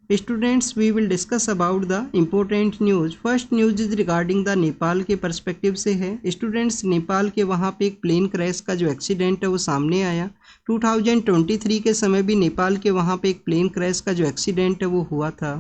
Students, we will discuss about the important news. First news is regarding the Nepal के perspective से है। Students, Nepal के वहाँ पे एक प्लेन क्रैश का जो एक्सीडेंट है वो सामने आया। 2023 के समय भी नेपाल के वहाँ पे एक प्लेन क्रैश का जो एक्सीडेंट है वो हुआ था।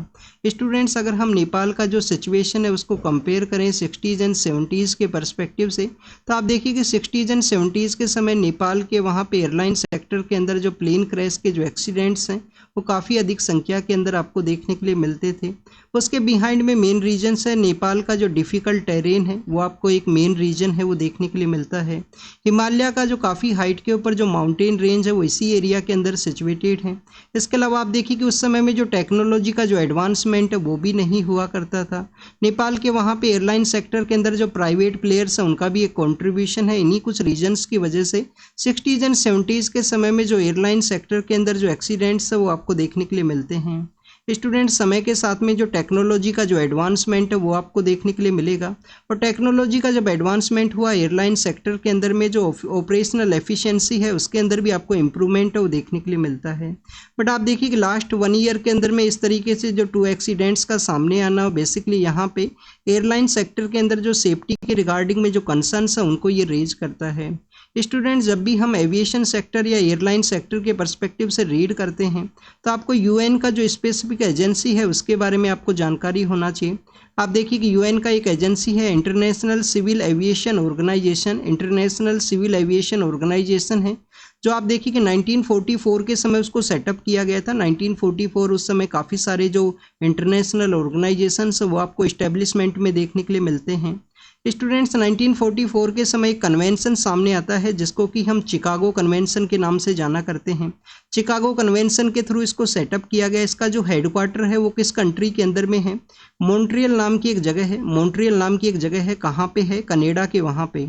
स्टूडेंट्स, अगर हम नेपाल का जो सिचुएशन है उसको कंपेयर करें 60s एंड 70s के पर्सपेक्टिव से, तो आप देखिए कि 60s एंड 70s के समय नेपाल के वहाँ पे एयरलाइन सेक्टर के अंदर जो प्लेन क्रैश के जो एक्सीडेंट्स हैं वो काफ़ी अधिक संख्या के अंदर आपको देखने के लिए मिलते थे। उसके बिहाइंड में मेन रीजन्स है नेपाल का जो डिफ़िकल्ट टेरेन है वो आपको एक मेन रीजन है वो देखने के लिए मिलता है। हिमालय का जो काफ़ी हाइट के ऊपर जो माउंटेन रेंज है वो इसी एरिया के अंदर सिचुएटेड है। इसके अलावा आप देखिए कि उस समय में जो टेक्नोलॉजी का जो एडवांसमेंट है वो भी नहीं हुआ करता था। नेपाल के वहाँ पे एयरलाइन सेक्टर के अंदर जो प्राइवेट प्लेयर्स हैं उनका भी एक कॉन्ट्रीब्यूशन है। इन्हीं कुछ रीजन्स की वजह से 60s एंड 70s के समय में जो एयरलाइन सेक्टर के अंदर जो एक्सीडेंट्स है वो आपको देखने के लिए मिलते हैं। स्टूडेंट, समय के साथ में जो टेक्नोलॉजी का जो एडवांसमेंट है वो आपको देखने के लिए मिलेगा, और टेक्नोलॉजी का जब एडवांसमेंट हुआ एयरलाइन सेक्टर के अंदर में जो ऑपरेशनल एफिशिएंसी है उसके अंदर भी आपको इम्प्रूवमेंट है वो देखने के लिए मिलता है। बट आप देखिए कि लास्ट 1 ईयर के अंदर में इस तरीके से जो 2 एक्सीडेंट्स का सामने आना, बेसिकली यहाँ पे एयरलाइन सेक्टर के अंदर जो सेफ्टी के रिगार्डिंग में जो कंसर्न्स है उनको ये रेज करता है। स्टूडेंट्स, जब भी हम एविएशन सेक्टर या एयरलाइन सेक्टर के पर्सपेक्टिव से रीड करते हैं तो आपको यूएन का जो स्पेसिफिक एजेंसी है उसके बारे में आपको जानकारी होना चाहिए। आप देखिए कि यूएन का एक एजेंसी है international civil aviation organisation. International civil aviation organisation है जो आप देखिए कि 1944 के समय उसको सेटअप किया गया था। 1944 उस समय काफ़ी सारे जो इंटरनेशनल ऑर्गेनाइजेशंस वो आपको इस्टेब्लिशमेंट में देखने के लिए मिलते हैं। स्टूडेंट्स, 1944 के समय एक कन्वेंशन सामने आता है जिसको कि हम चिकागो कन्वेंशन के नाम से जाना करते हैं। चिकागो कन्वेंशन के थ्रू इसको सेटअप किया गया। इसका जो हेडक्वार्टर है वो किस कंट्री के अंदर में है? मॉन्ट्रियल नाम की एक जगह है। मॉन्ट्रियल नाम की एक जगह है, कहाँ पे है? कनाडा के वहाँ पे।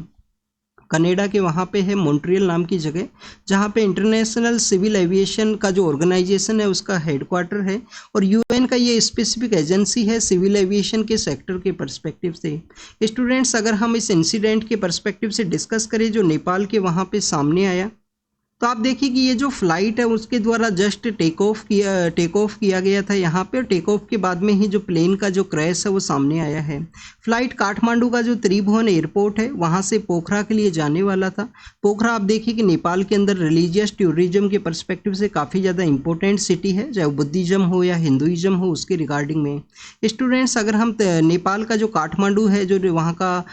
कनाडा के वहाँ पे है मॉन्ट्रियल नाम की जगह, जहाँ पे इंटरनेशनल सिविल एविएशन का जो ऑर्गेनाइजेशन है उसका हेडक्वार्टर है, और यूएन का ये स्पेसिफिक एजेंसी है सिविल एविएशन के सेक्टर के पर्सपेक्टिव से। स्टूडेंट्स, अगर हम इस इंसिडेंट के पर्सपेक्टिव से डिस्कस करें जो नेपाल के वहाँ पे सामने आया, तो आप देखिए कि ये जो फ्लाइट है उसके द्वारा जस्ट टेक ऑफ किया गया था यहाँ पे, और टेक ऑफ के बाद में ही जो प्लेन का जो क्रैश है वो सामने आया है। फ्लाइट काठमांडू का जो त्रिभुवन एयरपोर्ट है वहाँ से पोखरा के लिए जाने वाला था। पोखरा आप देखिए कि नेपाल के अंदर रिलीजियस टूरिज्म के पर्सपेक्टिव से काफ़ी ज़्यादा इंपॉर्टेंट सिटी है, चाहे बुद्धिज़्म हो या हिंदुइज्म हो उसके रिगार्डिंग में। स्टूडेंट्स, अगर हम नेपाल का जो काठमांडू है जो वहाँ का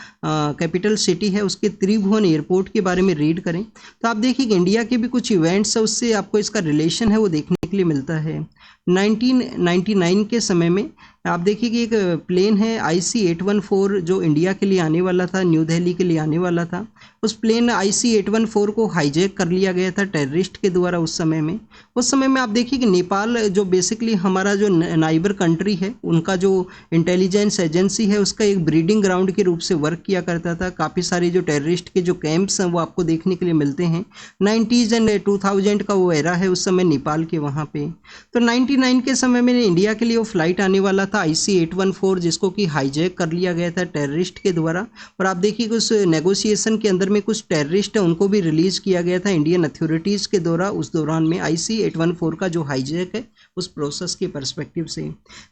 कैपिटल सिटी है उसके त्रिभुवन एयरपोर्ट के बारे में रीड करें तो आप देखिए कि इंडिया के भी कुछ इवेंट्स है उससे आपको इसका रिलेशन है वो देखने के लिए मिलता है। 1999 के समय में आप देखिए कि एक प्लेन है IC-814 जो इंडिया के लिए आने वाला था, न्यू दिल्ली के लिए आने वाला था। उस प्लेन IC-814 को हाईजैक कर लिया गया था टेररिस्ट के द्वारा। उस समय में आप देखिए कि नेपाल जो बेसिकली हमारा जो नाइबर कंट्री है उनका जो इंटेलिजेंस एजेंसी है उसका एक ब्रीडिंग ग्राउंड के रूप से वर्क किया करता था। काफ़ी सारे जो टेररिस्ट के जो कैंप्स हैं वो आपको देखने के लिए मिलते हैं। 90s एंड 2000 का वो एरा है उस समय नेपाल के वहाँ पे। तो 99 के समय में इंडिया के लिए वो फ्लाइट आने वाला था IC-814 जिसको कि हाईजैक कर लिया गया था टेररिस्ट के द्वारा, और आप देखिए कि उस नेगोशिएशन के अंदर में कुछ टेररिस्ट है उनको भी रिलीज़ किया गया था इंडियन अथॉरिटीज़ के द्वारा उस दौरान में IC-814 का जो हाईजैक है उस प्रोसेस के पर्सपेक्टिव से।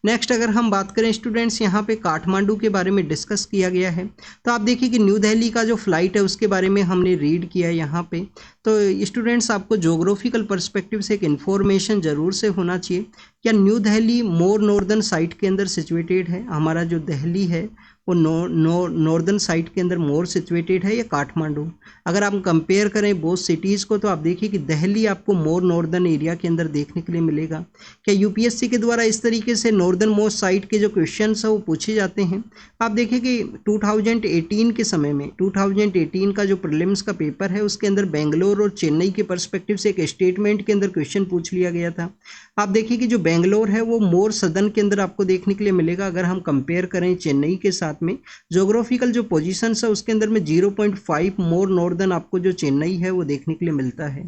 नेक्स्ट अगर हम बात करें स्टूडेंट्स, यहाँ पे काठमांडू के बारे में डिस्कस किया गया है, तो आप देखिए कि न्यू दिल्ली का जो फ्लाइट है उसके बारे में हमने रीड किया यहाँ पे। तो स्टूडेंट्स, आपको ज्योग्राफिकल पर्सपेक्टिव से एक इन्फॉर्मेशन ज़रूर से होना चाहिए, क्या न्यू दिल्ली मोर नॉर्दर्न साइड के अंदर सिचुएटेड है? हमारा जो दिल्ली है वो नॉर्दर्न साइड के अंदर मोर सिचुएटेड है या काठमांडू? अगर आप कंपेयर करें बोथ सिटीज़ को तो आप देखिए कि दिल्ली आपको मोर नॉर्दर्न एरिया के अंदर देखने के लिए मिलेगा। क्या यूपीएससी के द्वारा इस तरीके से नॉर्दर्न मोस्ट साइड के जो क्वेश्चंस है वो पूछे जाते हैं? आप देखिए कि 2018 के समय में 2018 का जो प्रीलिम्स का पेपर है उसके अंदर बेंगलोर और चेन्नई के पर्सपेक्टिव से एक स्टेटमेंट के अंदर क्वेश्चन पूछ लिया गया था। आप देखिए कि जो बेंगलोर है वो मोर सदर्न के अंदर आपको देखने के लिए मिलेगा। अगर हम कंपेयर करें चेन्नई के साथ में ज्योग्राफिकल जो पोजीशंस है उसके अंदर में 0.5 मोर नॉर्दर्न आपको जो चेन्नई है वो देखने के लिए मिलता है।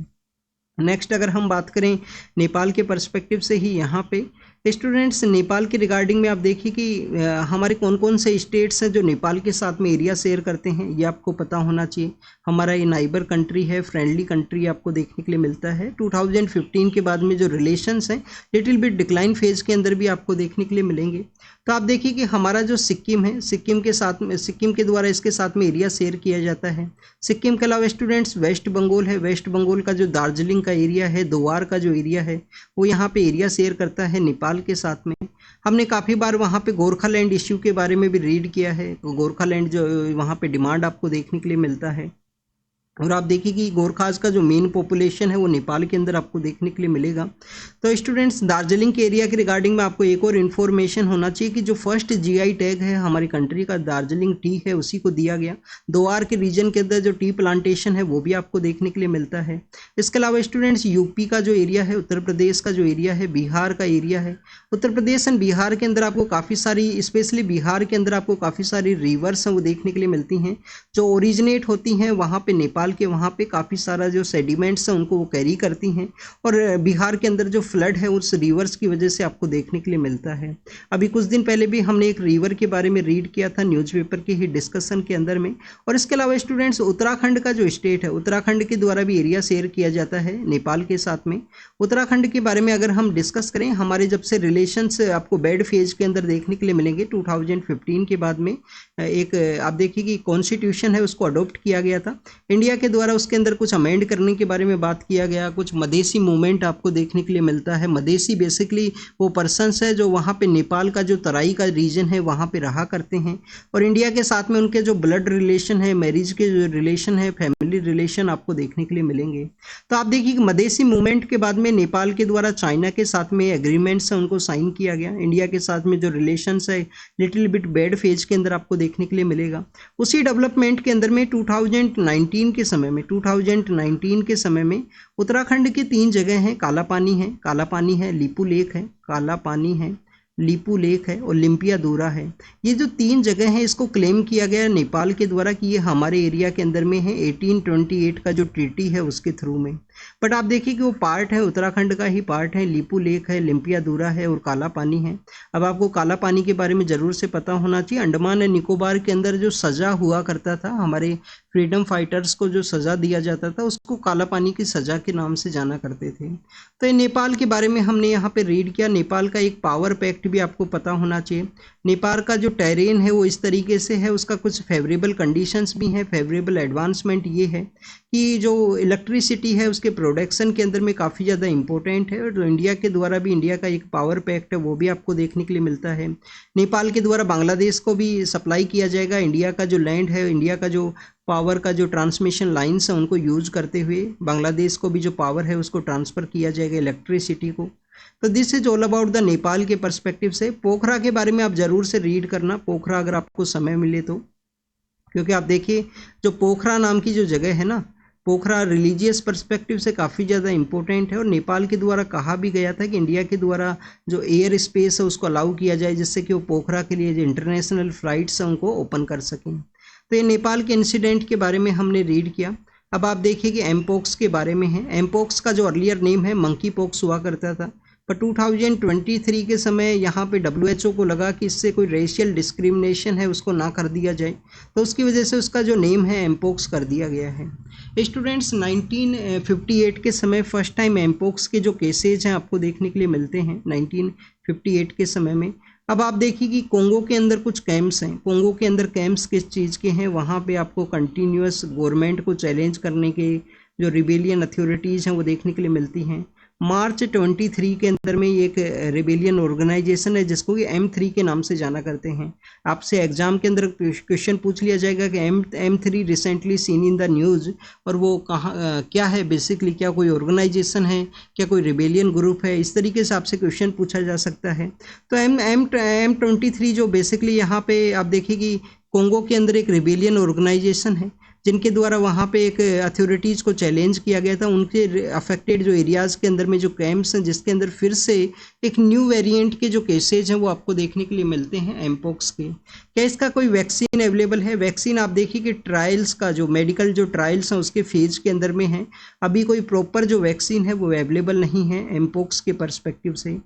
नेक्स्ट अगर हम बात करें नेपाल के पर्सपेक्टिव से ही यहाँ पे स्टूडेंट्स नेपाल के रिगार्डिंग में आप देखिए कि हमारे कौन कौन से स्टेट्स हैं जो नेपाल के साथ में एरिया शेयर करते हैं, ये आपको पता होना चाहिए। हमारा ये नाइबर कंट्री है, फ्रेंडली कंट्री आपको देखने के लिए मिलता है। 2015 के बाद में जो रिलेशंस हैं लिटिल बिट डिक्लाइन फेज के अंदर भी आपको देखने के लिए मिलेंगे। तो आप देखिए कि हमारा जो सिक्किम है, सिक्किम के साथ में, सिक्किम के द्वारा इसके साथ में एरिया शेयर किया जाता है। सिक्किम के अलावा स्टूडेंट्स वेस्ट बंगाल है, वेस्ट बंगाल का जो दार्जिलिंग का एरिया है, दोवार का जो एरिया है, वो यहाँ पे एरिया शेयर करता है नेपाल के साथ में। हमने काफ़ी बार वहाँ पे गोरखालैंड इश्यू के बारे में भी रीड किया है। गोरखालैंड जो वहाँ पे डिमांड आपको देखने के लिए मिलता है। और आप देखिए कि गोरखाज का जो मेन पॉपुलेशन है वो नेपाल के अंदर आपको देखने के लिए मिलेगा। तो स्टूडेंट्स दार्जिलिंग के एरिया के रिगार्डिंग में आपको एक और इन्फॉर्मेशन होना चाहिए कि जो फर्स्ट जीआई टैग है हमारी कंट्री का दार्जिलिंग टी है, उसी को दिया गया। दोवार के रीजन के अंदर जो टी प्लांटेशन है वो भी आपको देखने के लिए मिलता है। इसके अलावा स्टूडेंट्स यूपी का जो एरिया है, उत्तर प्रदेश का जो एरिया है, बिहार का एरिया है, उत्तर प्रदेश एंड बिहार के अंदर आपको काफ़ी सारी, स्पेशली बिहार के अंदर आपको काफ़ी सारी रिवर्स हैं वो देखने के लिए मिलती हैं जो ओरिजिनेट होती हैं वहाँ पे नेपाल के, वहाँ पे काफ़ी सारा जो सेडिमेंट्स हैं उनको वो कैरी करती हैं। और बिहार के अंदर जो फ्लड है उस रिवर्स की वजह से आपको देखने के लिए मिलता है। अभी कुछ दिन पहले भी हमने एक रिवर के बारे में रीड किया था न्यूज़पेपर के ही डिस्कशन के अंदर में। और इसके अलावा स्टूडेंट्स उत्तराखंड का जो स्टेट है, उत्तराखंड के द्वारा भी एरिया शेयर किया जाता है नेपाल के साथ में। उत्तराखंड के बारे में अगर हम डिस्कस करें, हमारे जब से रिलेशंस आपको बेड फेज के अंदर देखने के लिए मिलेंगे 2015 के बाद में, एक आप देखिए कि कॉन्स्टिट्यूशन है उसको अडॉप्ट किया गया था इंडिया के द्वारा। उसके अंदर कुछ अमेंड करने के बारे में बात किया गया। कुछ मदेशी मूवमेंट आपको देखने के लिए मिलता है। मदेशी बेसिकली वो पर्सन्स है जो वहाँ पे नेपाल का जो तराई का रीजन है वहाँ पे रहा करते हैं और इंडिया के साथ में उनके जो ब्लड रिलेशन है, मैरिज के जो रिलेशन है, फैमिली रिलेशन आपको देखने के लिए मिलेंगे। तो आप देखिए कि मदेशी मूवमेंट के बाद में नेपाल के द्वारा चाइना के साथ में एग्रीमेंट्स है उनको साइन किया गया। इंडिया के साथ में जो रिलेशंस है लिटिल बिट बैड फेज के अंदर आपको देखने के लिए मिलेगा। उसी डेवलपमेंट के अंदर में 2019 के समय में उत्तराखंड की 3 जगह हैं। काला पानी है, लीपू लेक है, काला पानी है, लीपू लेक है और लिम्पियादोरा है। ये जो 3 जगह हैं इसको क्लेम किया गया नेपाल के द्वारा कि ये हमारे एरिया के अंदर में है 1828 का जो ट्रीटी है उसके थ्रू में। बट आप देखिए कि वो पार्ट है, उत्तराखंड का ही पार्ट है। लीपू लेक है, लिम्पियादोरा है और काला पानी है। अब आपको काला पानी के बारे में ज़रूर से पता होना चाहिए। अंडमान एंड निकोबार के अंदर जो सज़ा हुआ करता था, हमारे फ्रीडम फाइटर्स को जो सज़ा दिया जाता था उसको काला पानी की सज़ा के नाम से जाना करते थे। तो ये नेपाल के बारे में हमने यहाँ पे रीड किया। नेपाल का एक पावर पैक्ट भी आपको पता होना चाहिए। नेपाल का जो टेरेन है वो इस तरीके से है, उसका कुछ फेवरेबल कंडीशंस भी हैं। फेवरेबल एडवांसमेंट ये है कि जो इलेक्ट्रिसिटी है उसके प्रोडक्शन के अंदर में काफ़ी ज़्यादा इंपॉर्टेंट है। और जो इंडिया के द्वारा भी इंडिया का एक पावर पैक्ट है वो भी आपको देखने के लिए मिलता है। नेपाल के द्वारा बांग्लादेश को भी सप्लाई किया जाएगा। इंडिया का जो लैंड है, इंडिया का जो पावर का जो ट्रांसमिशन लाइन्स हैं उनको यूज़ करते हुए बांग्लादेश को भी जो पावर है उसको ट्रांसफ़र किया जाएगा, इलेक्ट्रिसिटी को। तो this is all about the Nepal के पर्सपेक्टिव से। पोखरा के बारे में आप ज़रूर से रीड करना, पोखरा अगर आपको समय मिले तो, क्योंकि आप देखिए जो पोखरा नाम की जो जगह है ना, पोखरा रिलीजियस पर्सपेक्टिव से काफ़ी ज़्यादा इंपॉर्टेंट है। और नेपाल के द्वारा कहा भी गया था कि इंडिया के द्वारा जो एयर स्पेस है उसको अलाउ किया जाए जिससे कि वो पोखरा के लिए जो इंटरनेशनल फ़्लाइट्स हैं उनको ओपन कर सकें। तो ये नेपाल के इंसिडेंट के बारे में हमने रीड किया। अब आप देखिए कि एमपोक्स के बारे में है। एमपोक्स का जो अर्लियर नेम है मंकी पॉक्स हुआ करता था, पर 2023 के समय यहाँ पे WHO को लगा कि इससे कोई रेशियल डिस्क्रिमिनेशन है उसको ना कर दिया जाए, तो उसकी वजह से उसका जो नेम है एमपोक्स कर दिया गया है। स्टूडेंट्स 1958 के समय फर्स्ट टाइम एमपोक्स के जो केसेज हैं आपको देखने के लिए मिलते हैं 1958 के समय में। अब आप देखिए कि कोंगो के अंदर कुछ कैंप्स हैं। कोंगो के अंदर कैंप्स किस चीज़ के हैं, वहाँ पे आपको कंटिन्यूस गवर्नमेंट को चैलेंज करने के जो रिबेलियन अथॉरिटीज़ हैं वो देखने के लिए मिलती हैं। मार्च 23 के अंदर में ये एक रिबेलियन ऑर्गेनाइजेशन है जिसको कि M3 के नाम से जाना करते हैं। आपसे एग्जाम के अंदर क्वेश्चन पूछ लिया जाएगा कि M3 recently seen in the news, और वो कहाँ क्या है बेसिकली, क्या कोई ऑर्गेनाइजेशन है, क्या कोई रिबेलियन ग्रुप है, इस तरीके से आपसे क्वेश्चन पूछा जा सकता है। तो M23 जो बेसिकली यहाँ पे आप देखिए कि कोंगो के अंदर एक रिबेलियन ऑर्गेनाइजेशन है जिनके द्वारा वहाँ पे एक अथॉरिटीज़ को चैलेंज किया गया था, उनके अफेक्टेड जो एरियाज़ के अंदर में जो कैंप्स हैं जिसके अंदर फिर से एक न्यू वेरिएंट के जो केसेज हैं वो आपको देखने के लिए मिलते हैं एमपोक्स के। क्या इसका कोई वैक्सीन अवेलेबल है? वैक्सीन आप देखिए कि ट्रायल्स का जो मेडिकल जो ट्रायल्स हैं उसके फेज के अंदर में है, अभी कोई प्रॉपर जो वैक्सीन है वो अवेलेबल नहीं है एमपोक्स के पर्सपेक्टिव से।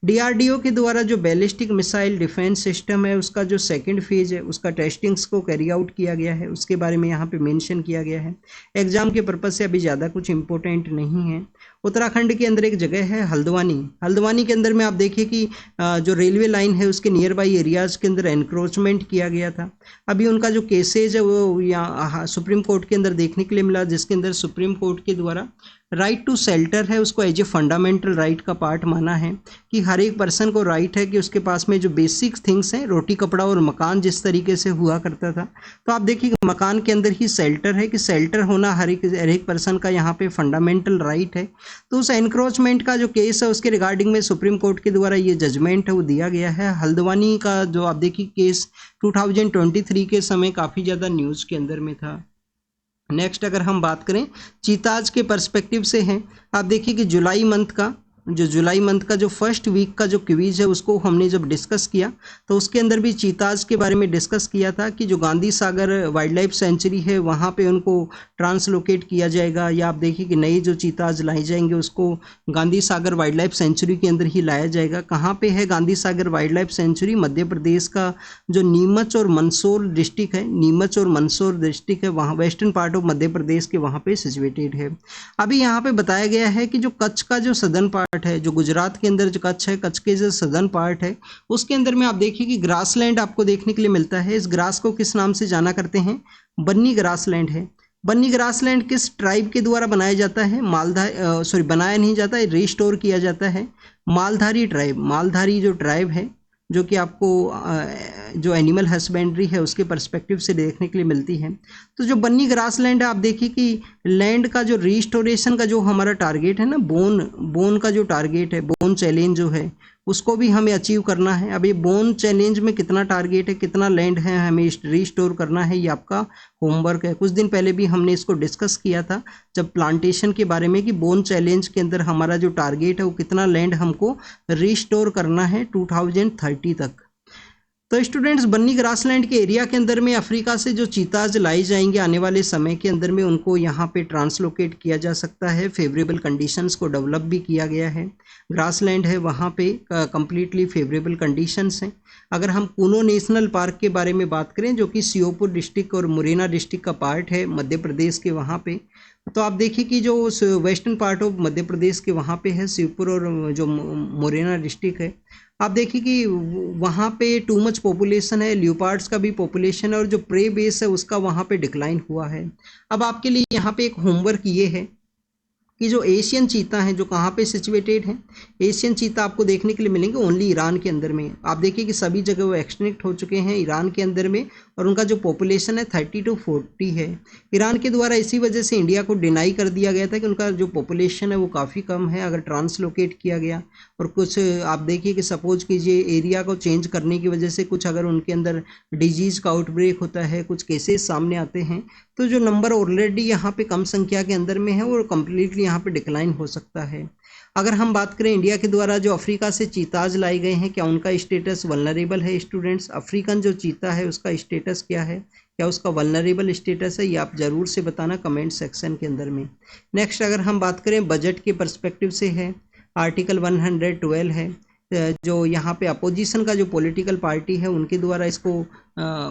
डीआरडीओ के द्वारा जो बैलिस्टिक मिसाइल डिफेंस सिस्टम है उसका जो सेकंड फेज है उसका टेस्टिंग्स को कैरी आउट किया गया है, उसके बारे में यहाँ पे मेंशन किया गया है। एग्जाम के पर्पज से अभी ज़्यादा कुछ इंपॉर्टेंट नहीं है। उत्तराखंड के अंदर एक जगह है हल्द्वानी। हल्द्वानी के अंदर में आप देखिए कि जो रेलवे लाइन है उसके नियर बाई एरियाज़ के अंदर एनक्रोचमेंट किया गया था। अभी उनका जो केसेज है वो यहाँ सुप्रीम कोर्ट के अंदर देखने के लिए मिला, जिसके अंदर सुप्रीम कोर्ट के द्वारा राइट टू शेल्टर है उसको एज ए फंडामेंटल राइट का पार्ट माना है कि हर एक पर्सन को राइट है कि उसके पास में जो बेसिक थिंग्स हैं, रोटी कपड़ा और मकान जिस तरीके से हुआ करता था, तो आप देखिए मकान के अंदर ही शेल्टर है कि शेल्टर होना हर एक पर्सन का यहाँ पे फंडामेंटल राइट है। तो उस एनक्रोचमेंट का जो केस है उसके रिगार्डिंग में सुप्रीम कोर्ट के द्वारा ये जजमेंट है वो दिया गया है। हल्द्वानी का जो आप देखिए केस 2023 के समय काफ़ी ज़्यादा न्यूज़ के अंदर में था। नेक्स्ट अगर हम बात करें चीताज के पर्सपेक्टिव से हैं, आप देखिए कि जुलाई मंथ का जो फर्स्ट वीक का जो क्विज है उसको हमने जब डिस्कस किया तो उसके अंदर भी चीताज के बारे में डिस्कस किया था कि जो Gandhi Sagar wild life sanctuary है वहाँ पे उनको ट्रांसलोकेट किया जाएगा, या आप देखिए कि नए जो चीताज लाए जाएंगे उसको Gandhi Sagar wild life sanctuary के अंदर ही लाया जाएगा। कहाँ पे है Gandhi Sagar wild life sanctuary? Madhya Pradesh का जो नीमच और मंदसौर डिस्ट्रिक्ट है, वहाँ western part of Madhya Pradesh के वहाँ पे सिचुएटेड है। अभी यहाँ पे बताया गया है कि जो कच्छ का जो सदर्न पार्ट है, जो गुजरात के अंदर जो कच्छ है, कच्छ के जो सदर्न पार्ट है उसके अंदर में आप देखिए कि ग्रासलैंड आपको देखने के लिए मिलता है। इस ग्रास को किस नाम से जाना करते हैं? बन्नी ग्रासलैंड है। बन्नी ग्रासलैंड किस ट्राइब के द्वारा बनाया जाता है? बनाया नहीं जाता है, रिस्टोर किया जाता है। मालधारी ट्राइब, मालधारी जो ट्राइब है जो कि आपको जो एनिमल हस्बेंड्री है उसके पर्सपेक्टिव से देखने के लिए मिलती है। तो जो बन्नी ग्रासलैंड है आप देखिए कि लैंड का जो रिस्टोरेशन का जो हमारा टारगेट है ना, बोन का जो टारगेट है, बोन चैलेंज जो है उसको भी हमें अचीव करना है। अब ये बोन चैलेंज में कितना टारगेट है, कितना लैंड है हमें रिस्टोर करना है, ये आपका होमवर्क है। कुछ दिन पहले भी हमने इसको डिस्कस किया था जब प्लांटेशन के बारे में कि बोन चैलेंज के अंदर हमारा जो टारगेट है वो कितना लैंड हमको रिस्टोर करना है 2030 तक। तो स्टूडेंट्स बन्नी ग्रासलैंड के एरिया के अंदर में अफ्रीका से जो चीताज लाई जाएंगे आने वाले समय के अंदर में उनको यहाँ पे ट्रांसलोकेट किया जा सकता है। फेवरेबल कंडीशंस को डेवलप भी किया गया है। ग्रासलैंड है वहाँ पे कम्प्लीटली फेवरेबल कंडीशंस हैं। अगर हम कूनो नेशनल पार्क के बारे में बात करें जो कि श्योपुर डिस्ट्रिक्ट और मुरैना डिस्ट्रिक्ट का पार्ट है मध्य प्रदेश के वहाँ पे, तो आप देखिए कि जो western part of Madhya Pradesh के वहाँ पे है श्योपुर और जो मुरैना डिस्ट्रिक्ट है, आप देखिए कि वहाँ पे टू मच पॉपुलेशन है, ल्यूपार्ड्स का भी पॉपुलेशन है और जो प्रे बेस है उसका वहाँ पे डिक्लाइन हुआ है। अब आपके लिए यहाँ पे एक होमवर्क ये है कि जो एशियन चीता हैं जो कहाँ पे सिचुएटेड हैं, एशियन चीता आपको देखने के लिए मिलेंगे ओनली ईरान के अंदर में। आप देखिए कि सभी जगह वो एक्सटिंक्ट हो चुके हैं ईरान के अंदर में, और उनका जो पॉपुलेशन है 30 to 40 है। ईरान के द्वारा इसी वजह से इंडिया को डिनाई कर दिया गया था कि उनका जो पॉपुलेशन है वो काफ़ी कम है अगर ट्रांसलोकेट किया गया। और कुछ आप देखिए कि सपोज कीजिए एरिया को चेंज करने की वजह से कुछ अगर उनके अंदर डिजीज़ का आउटब्रेक होता है, कुछ केसेस सामने आते हैं, तो जो नंबर ऑलरेडी यहाँ पे कम संख्या के अंदर में है वो कम्प्लीटली यहाँ पे डिक्लाइन हो सकता है। अगर हम बात करें इंडिया के द्वारा जो अफ्रीका से चीताज लाए गए हैं, क्या उनका स्टेटस वल्नरेबल है? स्टूडेंट्स, अफ्रीकन जो चीता है उसका स्टेटस क्या है, क्या उसका वल्नरेबल स्टेटस है, ये आप ज़रूर से बताना कमेंट सेक्शन के अंदर में। नेक्स्ट अगर हम बात करें बजट के पर्सपेक्टिव से है, आर्टिकल 112 है, जो यहाँ पे अपोजिशन का जो पॉलिटिकल पार्टी है उनके द्वारा इसको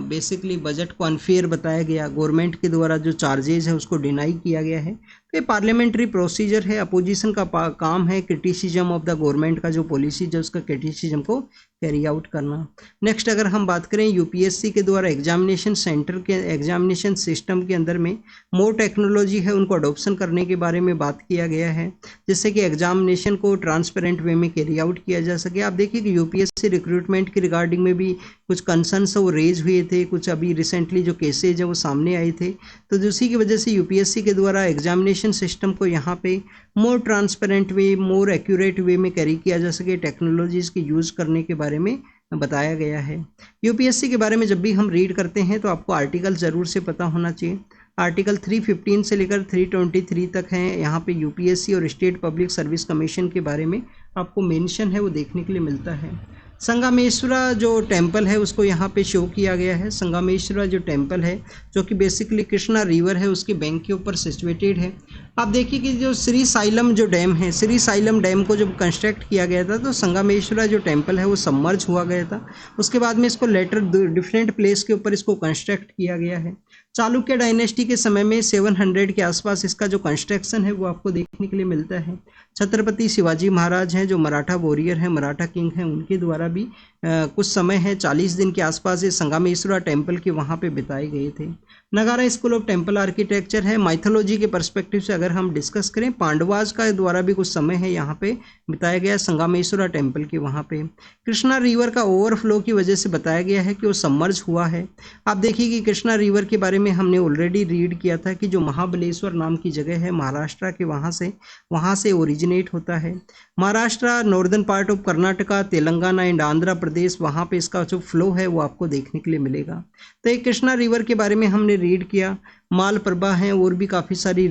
बेसिकली बजट को अनफेयर बताया गया, गवर्नमेंट के द्वारा जो चार्जेज है उसको डिनाई किया गया है। तो ये पार्लियामेंट्री प्रोसीजर है, अपोजिशन का काम है क्रिटिसिज्म ऑफ द गवर्नमेंट का जो पॉलिसी जो उसका क्रिटिसिज्म को कैरी आउट करना। नेक्स्ट अगर हम बात करें यूपीएससी के द्वारा एग्जामिनेशन सेंटर के एग्जामिनेशन सिस्टम के अंदर में मोर टेक्नोलॉजी है उनको अडोप्शन करने के बारे में बात किया गया है, जिससे कि एग्जामिनेशन को ट्रांसपेरेंट वे में कैरी आउट किया जा सके। आप देखिए कि यूपीएससी रिक्रूटमेंट के रिगार्डिंग में भी कुछ कंसर्न्स वो रेज हुए थे, कुछ अभी रिसेंटली जो केसेज है वो सामने आए थे, तो उसी की वजह से यूपीएससी के द्वारा एग्जामिनेशन सिस्टम को यहाँ पे मोर ट्रांसपेरेंट वे, मोर एक्यूरेट वे में कैरी किया जा सके, टेक्नोलॉजीज़ के यूज़ करने के बारे में बताया गया है। यूपीएससी के बारे में जब भी हम रीड करते हैं तो आपको आर्टिकल ज़रूर से पता होना चाहिए। आर्टिकल 315 से लेकर 323 तक हैं। यहाँ पे यूपीएससी और स्टेट पब्लिक सर्विस कमीशन के बारे में आपको मेंशन है वो देखने के लिए मिलता है। संगमेश्वरा जो टेम्पल है उसको यहाँ पे शो किया गया है। संगमेश्वरा जो टेम्पल है जो कि बेसिकली कृष्णा रिवर है उसके बैंक के ऊपर सिचुएटेड है। आप देखिए कि जो श्री साइलम जो डैम है, श्री साइलम डैम को जब कंस्ट्रक्ट किया गया था तो संगमेश्वरा जो टेम्पल है वो सबमर्ज हुआ गया था। उसके बाद में इसको लेटर डिफरेंट प्लेस के ऊपर इसको कंस्ट्रक्ट किया गया है। चालुक्य डायनेस्टी के समय में 700 के आसपास इसका जो कंस्ट्रक्शन है वो आपको देखने के लिए मिलता है। छत्रपति शिवाजी महाराज हैं जो मराठा वॉरियर हैं, मराठा किंग हैं, उनके द्वारा भी कुछ समय है 40 दिन के आसपास ये संगमेश्वरा टेम्पल के वहाँ पे बिताए गए थे। नगारा स्कूल ऑफ टेम्पल आर्किटेक्चर है। माइथोलॉजी के पर्सपेक्टिव से अगर हम डिस्कस करें, पांडवाज का द्वारा भी कुछ समय है यहाँ पे बिताया गया संगमेश्वरा टेम्पल के वहाँ पे। कृष्णा रिवर का ओवरफ्लो की वजह से बताया गया है कि वो सबमर्ज हुआ है। आप देखिए कि कृष्णा रिवर के बारे में हमने ऑलरेडी रीड किया था कि जो महाबलेश्वर नाम की जगह है महाराष्ट्र के वहाँ से ओरिजिनेट होता है। Maharashtra, northern part of Karnataka, Telangana and Andhra Pradesh, वहाँ पे इसका जो फ्लो है वो आपको देखने के लिए मिलेगा। तो एक कृष्णा रिवर के बारे में हमने रीड किया। मालप्रभा हैं और भी काफ़ी सारी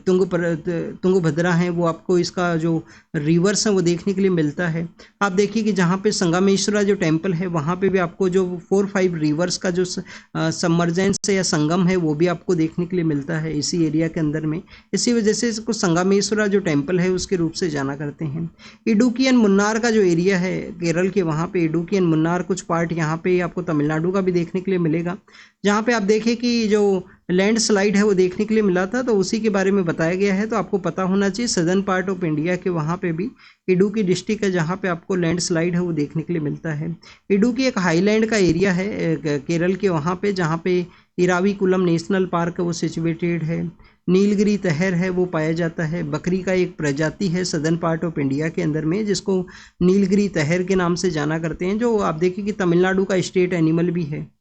तुंगभद्रा हैं, वो आपको इसका जो रिवर्स है वो देखने के लिए मिलता है। आप देखिए कि जहाँ पे संगमेश्वरा जो टेम्पल है वहाँ पे भी आपको जो 4-5 रिवर्स का जो सबमर्जेंस या संगम है वो भी आपको देखने के लिए मिलता है इसी एरिया के अंदर में। इसी वजह से इसको संगमेश्वरा जो टेम्पल है उसके रूप से जाना करते हैं। इडुक्की एंड मुन्नार का जो एरिया है केरल के, वहाँ पे इडुक्की एंड मुन्नार कुछ पार्ट यहाँ पे आपको तमिलनाडु का भी देखने के लिए मिलेगा। जहाँ पे आप देखें कि जो लैंडस्लाइड है वो देखने के लिए मिला था तो उसी के बारे में बताया गया है। तो आपको पता होना चाहिए सदर्न पार्ट ऑफ इंडिया के वहाँ पे भी इडुक्की डिस्ट्रिक्ट है जहाँ पे आपको लैंडस्लाइड है वो देखने के लिए मिलता है। इडुक्की एक हाईलैंड का एरिया है केरल के वहाँ पे, जहाँ पे इराविकुलम नेशनल पार्क है वो सिचुएटेड है। नीलगिरी तहर है वो पाया जाता है। बकरी का एक प्रजाति है सदर्न पार्ट ऑफ इंडिया के अंदर में जिसको नीलगिरी तहर के नाम से जाना करते हैं, जो आप देखिए कि तमिलनाडु का स्टेट एनिमल भी है।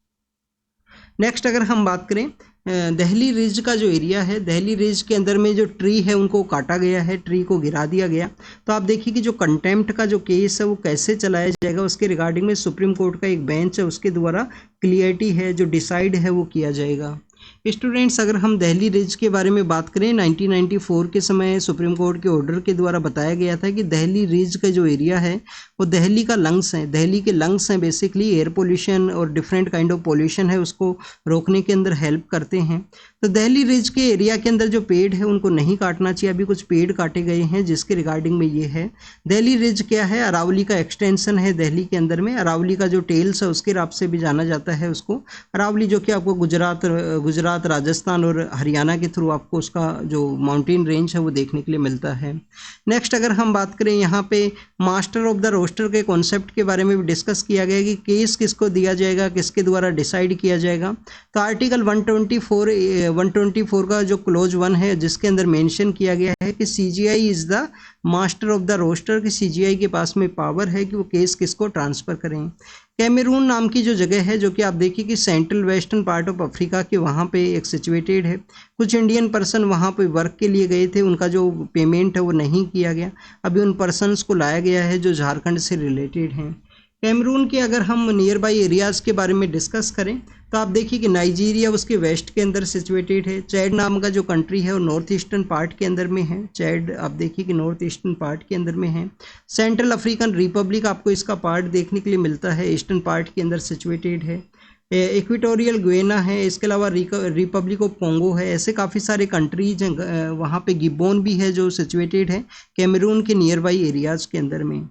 नेक्स्ट अगर हम बात करें दहली रिज का जो एरिया है, दहली रिज के अंदर में जो ट्री है उनको काटा गया है, ट्री को गिरा दिया गया। तो आप देखिए कि जो कंटेम्प्ट का जो केस है वो कैसे चलाया जाएगा उसके रिगार्डिंग में सुप्रीम कोर्ट का एक बेंच है उसके द्वारा क्लियरिटी है जो डिसाइड है वो किया जाएगा। स्टूडेंट्स अगर हम दहली रिज के बारे में बात करें, 1994 के समय सुप्रीम कोर्ट के ऑर्डर के द्वारा बताया गया था कि दहली रिज का जो एरिया है वो दिल्ली का लंग्स है, दिल्ली के लंग्स हैं। बेसिकली एयर पोल्यूशन और डिफरेंट काइंड ऑफ पोल्यूशन है उसको रोकने के अंदर हेल्प करते हैं। तो दिल्ली रिज के एरिया के अंदर जो पेड़ है उनको नहीं काटना चाहिए। अभी कुछ पेड़ काटे गए हैं जिसके रिगार्डिंग में ये है। दिल्ली रिज क्या है, अरावली का एक्सटेंशन है दिल्ली के अंदर में। अरावली का जो टेल्स है उसके नाम से भी जाना जाता है उसको अरावली, जो कि आपको गुजरात, राजस्थान और हरियाणा के थ्रू आपको उसका जो माउंटेन रेंज है वो देखने के लिए मिलता है। नेक्स्ट अगर हम बात करें यहाँ पे मास्टर ऑफ द रोस्टर के कॉन्सेप्ट के बारे में भी डिस्कस किया गया कि केस किसको दिया जाएगा, किसके द्वारा डिसाइड किया जाएगा। तो आर्टिकल 124 का जो क्लोज 1 है जिसके अंदर मेंशन किया गया है कि CGI is the master of the roster, कि सीजीआई के पास में पावर है कि वो केस किसको ट्रांसफ़र करें। कैमरून नाम की जो जगह है जो कि आप देखिए कि central western part of Africa के वहाँ पे एक सिचुएटेड है। कुछ इंडियन पर्सन वहाँ पे वर्क के लिए गए थे, उनका जो पेमेंट है वो नहीं किया गया। अभी उन पर्सनस को लाया गया है जो झारखंड से रिलेटेड हैं। कैमरून के अगर हम नियर बाई एरियाज़ के बारे में डिस्कस करें तो आप देखिए कि नाइजीरिया उसके वेस्ट के अंदर सिचुएटेड है। चैड नाम का जो कंट्री है वो नॉर्थ ईस्टर्न पार्ट के अंदर में है। चैड आप देखिए कि नॉर्थ ईस्टर्न पार्ट के अंदर में है। सेंट्रल अफ्रीकन रिपब्लिक आपको इसका पार्ट देखने के लिए मिलता है, ईस्टर्न पार्ट के अंदर सिचुएटेड है। इक्वेटोरियल गुएना है, इसके अलावा रिपब्लिक ऑफ कोंगो है। ऐसे काफ़ी सारे कंट्रीज हैं। वहाँ पे गिबोन भी है जो सिचुएटेड है कैमरून के नियर बाई एरियाज़ के अंदर में।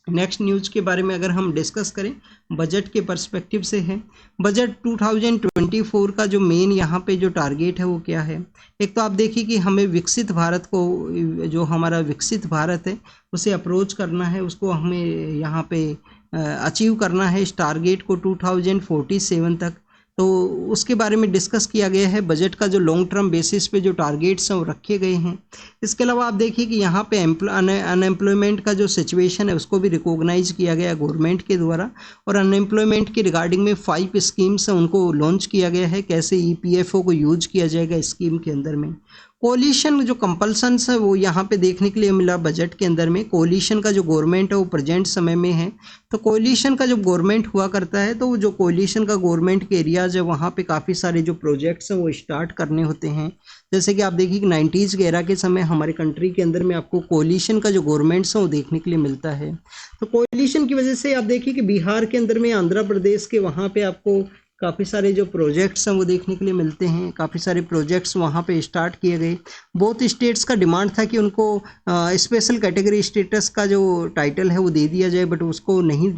नेक्स्ट न्यूज़ के बारे में अगर हम डिस्कस करें बजट के पर्सपेक्टिव से है। बजट 2024 का जो मेन यहाँ पे जो टारगेट है वो क्या है। एक तो आप देखिए कि हमें विकसित भारत को, जो हमारा विकसित भारत है उसे अप्रोच करना है, उसको हमें यहाँ पे अचीव करना है इस टारगेट को 2047 तक। तो उसके बारे में डिस्कस किया गया है। बजट का जो लॉन्ग टर्म बेसिस पे जो टारगेट्स हैं वो रखे गए हैं। इसके अलावा आप देखिए कि यहाँ पे अनएम्प्लॉयमेंट का जो सिचुएशन है उसको भी रिकॉग्नाइज किया गया गवर्नमेंट के द्वारा, और अनएम्प्लॉयमेंट के रिगार्डिंग में 5 स्कीम्स हैं उनको लॉन्च किया गया है, कैसे EPFO को यूज किया जाएगा स्कीम के अंदर में। कोलिशन जो कंपल्सन्स है वो यहाँ पे देखने के लिए मिला बजट के अंदर में। कोलिशन का जो गवर्नमेंट है वो प्रेजेंट समय में है, तो कोलिशन का जो गवर्नमेंट हुआ करता है तो जो कोलिशन का गवर्नमेंट के एरियाज है वहाँ पे काफ़ी सारे जो प्रोजेक्ट्स हैं वो स्टार्ट करने होते हैं। जैसे कि आप देखिए कि 90s के एरा के समय हमारे कंट्री के अंदर में आपको कोलिशन का जो गवर्नमेंट्स है वो देखने के लिए मिलता है। तो कोलिशन की वजह से आप देखिए कि बिहार के अंदर में, आंध्र प्रदेश के वहाँ पे आपको काफ़ी सारे जो प्रोजेक्ट्स हैं वो देखने के लिए मिलते हैं। काफ़ी सारे प्रोजेक्ट्स वहाँ पे स्टार्ट किए गए। बहुत स्टेट्स का डिमांड था कि उनको स्पेशल कैटेगरी स्टेटस का जो टाइटल है वो दे दिया जाए, बट उसको नहीं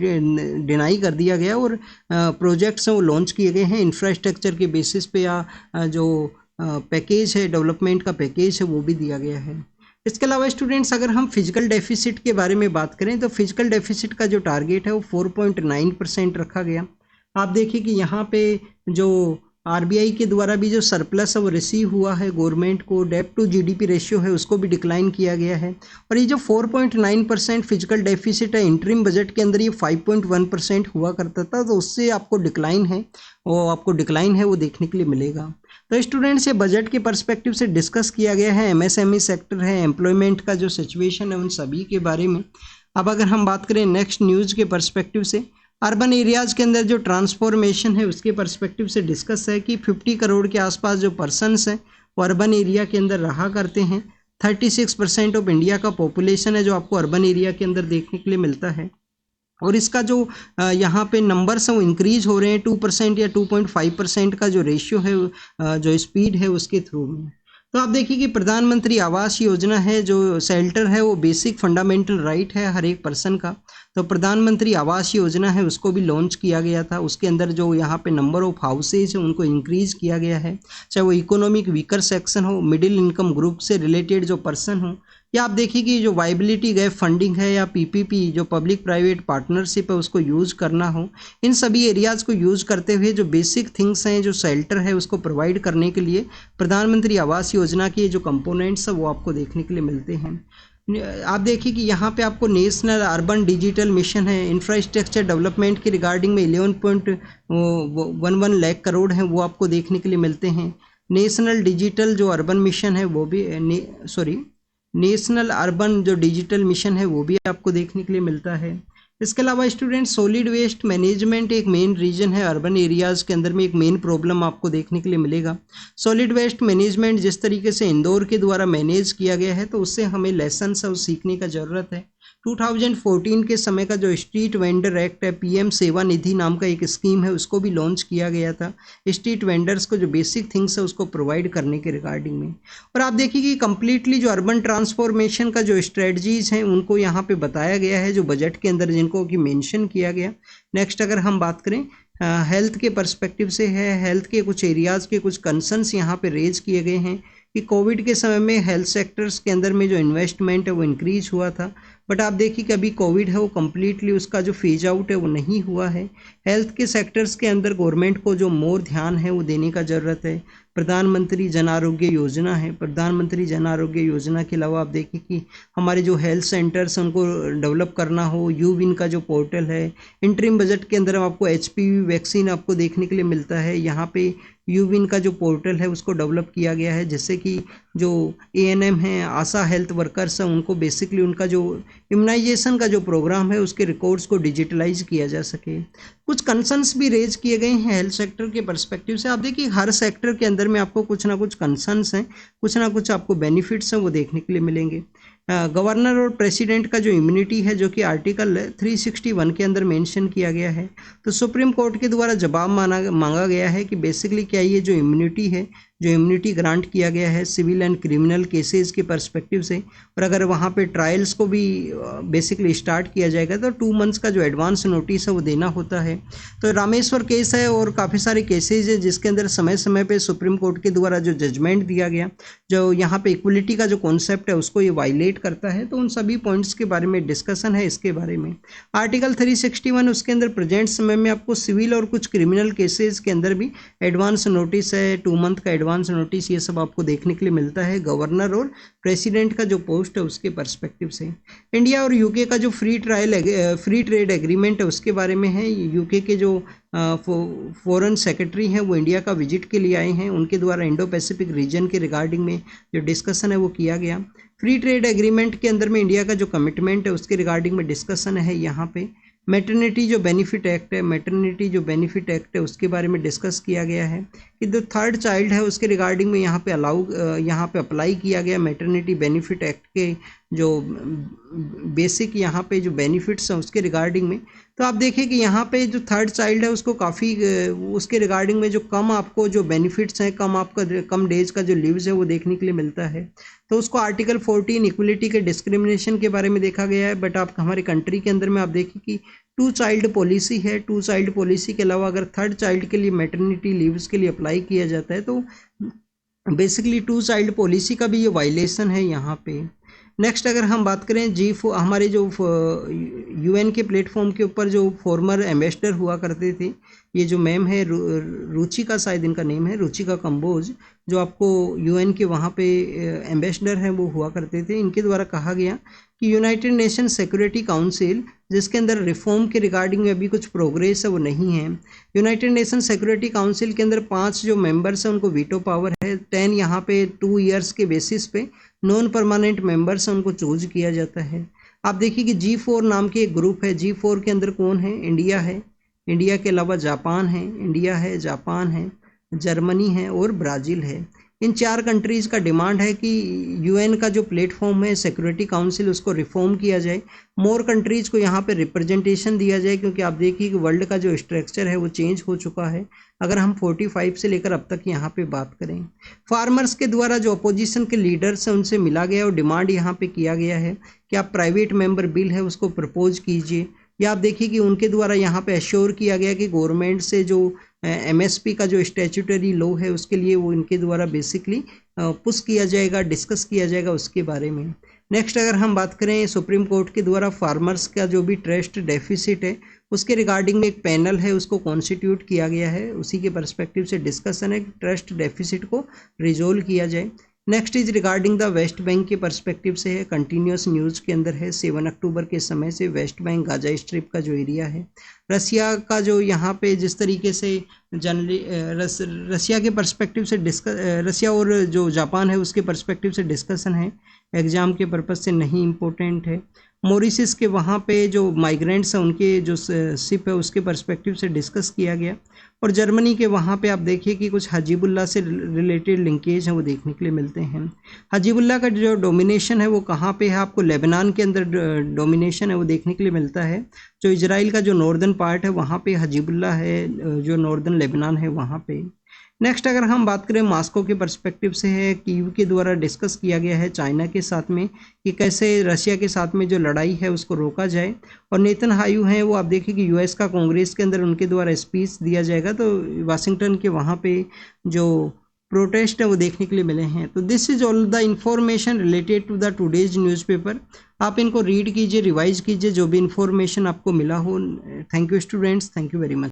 डिनाई कर दिया गया और प्रोजेक्ट्स हैं वो लॉन्च किए गए हैं इंफ्रास्ट्रक्चर के बेसिस पे, या जो पैकेज है, डेवलपमेंट का पैकेज है वो भी दिया गया है। इसके अलावा स्टूडेंट्स अगर हम फिजिकल डेफिसिट के बारे में बात करें तो फिजिकल डेफिसिट का जो टारगेट है वो 4.9% रखा गया। आप देखिए कि यहाँ पे जो आरबीआई के द्वारा भी जो सरप्लस है वो रिसीव हुआ है गवर्नमेंट को, डेब्ट टू जीडीपी रेशियो है उसको भी डिक्लाइन किया गया है। और ये जो 4.9% फिजिकल डेफिसिट है, इंटरिम बजट के अंदर ये 5.1% हुआ करता था, तो उससे आपको डिक्लाइन है वो देखने के लिए मिलेगा। तो स्टूडेंट्स ये बजट के पर्सपेक्टिव से डिस्कस किया गया है। एमएसएमई सेक्टर है, एम्प्लॉयमेंट का जो सिचुएशन है उन सभी के बारे में। अब अगर हम बात करें नेक्स्ट न्यूज़ के पर्सपेक्टिव से, अर्बन एरियाज़ के अंदर जो ट्रांसफॉर्मेशन है उसके पर्सपेक्टिव से डिस्कस है कि 50 करोड़ के आसपास जो पर्सनस हैं वो अर्बन एरिया के अंदर रहा करते हैं। 36% ऑफ इंडिया का पॉपुलेशन है जो आपको अर्बन एरिया के अंदर देखने के लिए मिलता है। और इसका जो यहाँ पे नंबर्स हैं वो इंक्रीज हो रहे हैं 2% या 2.5% का जो रेशियो है, जो स्पीड है उसके थ्रू में। तो आप देखिए कि प्रधानमंत्री आवास योजना है, जो शेल्टर है वो बेसिक फंडामेंटल राइट है हर एक पर्सन का। तो प्रधानमंत्री आवास योजना है उसको भी लॉन्च किया गया था। उसके अंदर जो यहाँ पे नंबर ऑफ हाउसेज है उनको इंक्रीज किया गया है, चाहे वो इकोनॉमिक वीकर सेक्शन हो, मिडिल इनकम ग्रुप से रिलेटेड जो पर्सन हो, या आप देखिए कि जो वाइबिलिटी गैप फंडिंग है या पीपीपी जो पब्लिक प्राइवेट पार्टनरशिप है उसको यूज़ करना हो, इन सभी एरियाज़ को यूज़ करते हुए जो बेसिक थिंग्स हैं, जो शेल्टर है उसको प्रोवाइड करने के लिए प्रधानमंत्री आवास योजना के जो कंपोनेंट्स हैं वो आपको देखने के लिए मिलते हैं। आप देखिए कि यहाँ पे आपको नेशनल अर्बन डिजिटल मिशन है, इंफ्रास्ट्रक्चर डेवलपमेंट की रिगार्डिंग में 11.11 लाख करोड़ हैं वो आपको देखने के लिए मिलते हैं। नेशनल डिजिटल जो अर्बन मिशन है वो भी नेशनल अर्बन जो डिजिटल मिशन है वो भी आपको देखने के लिए मिलता है। इसके अलावा स्टूडेंट सॉलिड वेस्ट मैनेजमेंट एक मेन रीजन है अर्बन एरियाज़ के अंदर में, एक मेन प्रॉब्लम आपको देखने के लिए मिलेगा। सॉलिड वेस्ट मैनेजमेंट जिस तरीके से इंदौर के द्वारा मैनेज किया गया है तो उससे हमें लेसन सब सीखने का ज़रूरत है। 2014 के समय का जो स्ट्रीट वेंडर एक्ट है, पीएम सेवा निधि नाम का एक स्कीम है, उसको भी लॉन्च किया गया था स्ट्रीट वेंडर्स को जो बेसिक थिंग्स है उसको प्रोवाइड करने के रिगार्डिंग में। और आप देखिए कि कम्प्लीटली जो अर्बन ट्रांसफॉर्मेशन का जो स्ट्रेटजीज़ हैं उनको यहाँ पे बताया गया है जो बजट के अंदर, जिनको कि मेंशन किया गया। नेक्स्ट अगर हम बात करें हेल्थ के पर्सपेक्टिव से है, हेल्थ के कुछ एरियाज़ के कुछ कंसर्न्स यहाँ पे रेज किए गए हैं कि कोविड के समय में हेल्थ सेक्टर्स के अंदर में जो इन्वेस्टमेंट है वो इंक्रीज हुआ था, बट आप देखिए कि अभी कोविड है वो कम्प्लीटली उसका जो फेज आउट है वो नहीं हुआ है। हेल्थ के सेक्टर्स के अंदर गवर्नमेंट को जो मोर ध्यान है वो देने का ज़रूरत है। प्रधानमंत्री जन आरोग्य योजना है, प्रधानमंत्री जन आरोग्य योजना के अलावा आप देखिए कि हमारे जो हेल्थ सेंटर्स हैं उनको डेवलप करना हो, यूविन का जो पोर्टल है, इंटरिम बजट के अंदर आपको HPV वैक्सीन आपको देखने के लिए मिलता है। यहाँ पे यूविन का जो पोर्टल है उसको डेवलप किया गया है, जिससे कि जो ANM हैं, आशा हेल्थ वर्कर्स हैं, उनको बेसिकली उनका जो इम्यूनाइजेशन का जो प्रोग्राम है उसके रिकॉर्ड्स को डिजिटलाइज किया जा सके। कुछ कंसर्न्स भी रेज किए गए हैं हेल्थ सेक्टर के पर्सपेक्टिव से। आप देखिए हर सेक्टर के अंदर में आपको कुछ ना कुछ कंसर्न्स हैं, कुछ ना कुछ आपको बेनिफिट्स हैं वो देखने के लिए मिलेंगे। गवर्नर और प्रेसिडेंट का जो इम्यूनिटी है जो कि आर्टिकल 361 के अंदर मेंशन किया गया है, तो सुप्रीम कोर्ट के द्वारा जवाब मांगा गया है कि बेसिकली क्या ये जो इम्यूनिटी है, जो इम्यूनिटी ग्रांट किया गया है सिविल एंड क्रिमिनल केसेस के पर्सपेक्टिव से, और अगर वहाँ पे ट्रायल्स को भी बेसिकली स्टार्ट किया जाएगा तो 2 मंथ्स का जो एडवांस नोटिस है वो देना होता है। तो रामेश्वर केस है और काफ़ी सारे केसेज है जिसके अंदर समय समय पे सुप्रीम कोर्ट के द्वारा जो जजमेंट दिया गया, जो यहाँ पे इक्वलिटी का जो कॉन्सेप्ट है उसको ये वायलेट करता है। तो उन सभी पॉइंट्स के बारे में डिस्कशन है इसके बारे में। आर्टिकल 361 उसके अंदर प्रेजेंट समय में आपको सिविल और कुछ क्रिमिनल केसेस के अंदर भी एडवांस नोटिस है, 2 मंथ का एडवांस नोटिस, ये सब आपको देखने के लिए मिलता है गवर्नर और प्रेसिडेंट का जो पोस्ट है उसके पर्सपेक्टिव से। इंडिया और यूके का जो फ्री ट्रेड एग्रीमेंट है उसके बारे में है। यूके के जो फॉरेन सेक्रेटरी हैं वो इंडिया का विजिट के लिए आए हैं, उनके द्वारा इंडो पैसिफिक रीजन के रिगार्डिंग में जो डिस्कशन है वो किया गया। फ्री ट्रेड एग्रीमेंट के अंदर में इंडिया का जो कमिटमेंट है उसके रिगार्डिंग में डिस्कशन है यहाँ पे। मैटरनिटी जो बेनिफिट एक्ट है उसके बारे में डिस्कस किया गया है कि जो थर्ड चाइल्ड है उसके रिगार्डिंग में यहाँ पे अप्लाई किया गया मैटरनिटी बेनिफिट एक्ट के जो बेसिक यहाँ पे जो बेनिफिट्स हैं उसके रिगार्डिंग में। तो आप देखिए कि यहाँ पे जो थर्ड चाइल्ड है उसको काफ़ी उसके रिगार्डिंग में जो कम आपको जो बेनिफिट्स हैं, कम डेज का जो लीव्स है वो देखने के लिए मिलता है। तो उसको आर्टिकल 14 इक्वलिटी के डिस्क्रिमिनेशन के बारे में देखा गया है। बट आप हमारे कंट्री के अंदर में आप देखिए कि 2 चाइल्ड पॉलिसी है। 2 चाइल्ड पॉलिसी के अलावा अगर थर्ड चाइल्ड के लिए मैटरनिटी लीव्स के लिए अप्लाई किया जाता है तो बेसिकली 2 चाइल्ड पॉलिसी का भी ये वायलेशन है यहाँ पे। नेक्स्ट अगर हम बात करें हमारे जो यूएन के प्लेटफॉर्म के ऊपर जो फॉर्मर एम्बेसडर हुआ करते थे, ये जो मैम है रुचिका, शायद इनका नेम है रुचिका कंबोज, जो आपको यूएन के वहाँ पे एम्बेसडर हैं वो हुआ करते थे। इनके द्वारा कहा गया कि यूनाइटेड नेशन सिक्योरिटी काउंसिल जिसके अंदर रिफॉर्म के रिगार्डिंग में अभी कुछ प्रोग्रेस है वो नहीं है। यूनाइटेड नेशन सिक्योरिटी काउंसिल के अंदर 5 जो मेंबर्स हैं उनको वीटो पावर है। 10 यहाँ पे 2 ईयर्स के बेसिस पे नॉन परमानेंट मेंबर्स हैं उनको चूज किया जाता है। आप देखिए कि G4 नाम के एक ग्रुप है। G4 के अंदर कौन है? इंडिया है, इंडिया के अलावा जापान है, इंडिया है, जापान है, जर्मनी है और ब्राज़ील है। इन 4 कंट्रीज़ का डिमांड है कि यूएन का जो प्लेटफॉर्म है सिक्योरिटी काउंसिल उसको रिफॉर्म किया जाए, मोर कंट्रीज़ को यहाँ पे रिप्रेजेंटेशन दिया जाए, क्योंकि आप देखिए कि वर्ल्ड का जो स्ट्रक्चर है वो चेंज हो चुका है अगर हम 45 से लेकर अब तक यहाँ पे बात करें। फार्मर्स के द्वारा जो अपोजिशन के लीडर्स हैं उनसे मिला गया और डिमांड यहाँ पे किया गया है कि आप प्राइवेट मेंबर बिल है उसको प्रपोज कीजिए, या आप देखिए कि उनके द्वारा यहाँ पे एश्योर किया गया कि गवर्नमेंट से जो एमएसपी का जो स्टैट्यूटरी लॉ है उसके लिए वो इनके द्वारा बेसिकली पुश किया जाएगा, डिस्कस किया जाएगा उसके बारे में। नेक्स्ट अगर हम बात करें सुप्रीम कोर्ट के द्वारा फार्मर्स का जो भी ट्रस्ट डेफिसिट है उसके रिगार्डिंग में एक पैनल है उसको कॉन्स्टिट्यूट किया गया है, उसी के पर्सपेक्टिव से डिस्कशन है ट्रस्ट डेफिसिट को रिजोल्व किया जाए। Next is regarding the West Bank के पर्सपेक्टिव से है, कंटिन्यूस न्यूज़ के अंदर है 7 अक्टूबर के समय से वेस्ट बैंक गाजा स्ट्रिप का जो एरिया है, रसिया का जो यहाँ पे जिस तरीके से जनरली रसिया के पर्सपेक्टिव से रसिया और जो जापान है उसके पर्सपेक्टिव से डिस्कशन है, एग्ज़ाम के पर्पज़ से नहीं इम्पोर्टेंट है। मॉरिशस के वहाँ पे जो माइग्रेंट्स हैं उनके जो शिप है उसके पर्सपेक्टिव से डिस्कस किया गया। और जर्मनी के वहाँ पे आप देखिए कि कुछ हजीबुल्लाह से रिलेटेड लिंकेज हैं वो देखने के लिए मिलते हैं। हजीबुल्लाह का जो डोमिनेशन है वो कहाँ पे है? आपको लेबनान के अंदर डोमिनेशन है वो देखने के लिए मिलता है। जो इजराइल का जो नॉर्दर्न पार्ट है वहाँ पे हजीबुल्लाह है, जो नॉर्दर्न लेबनान है वहाँ पे। नेक्स्ट अगर हम बात करें मॉस्को के पर्सपेक्टिव से है, कीव के द्वारा डिस्कस किया गया है चाइना के साथ में कि कैसे रशिया के साथ में जो लड़ाई है उसको रोका जाए। और नेतन हायू हैं वो आप देखिए कि यूएस का कांग्रेस के अंदर उनके द्वारा स्पीच दिया जाएगा, तो वाशिंगटन के वहाँ पे जो प्रोटेस्ट है वो देखने के लिए मिले हैं। तो this is all the information related to the today's newspaper. आप इनको रीड कीजिए, रिवाइज कीजिए जो भी इंफॉर्मेशन आपको मिला हो। Thank you students, thank you very much.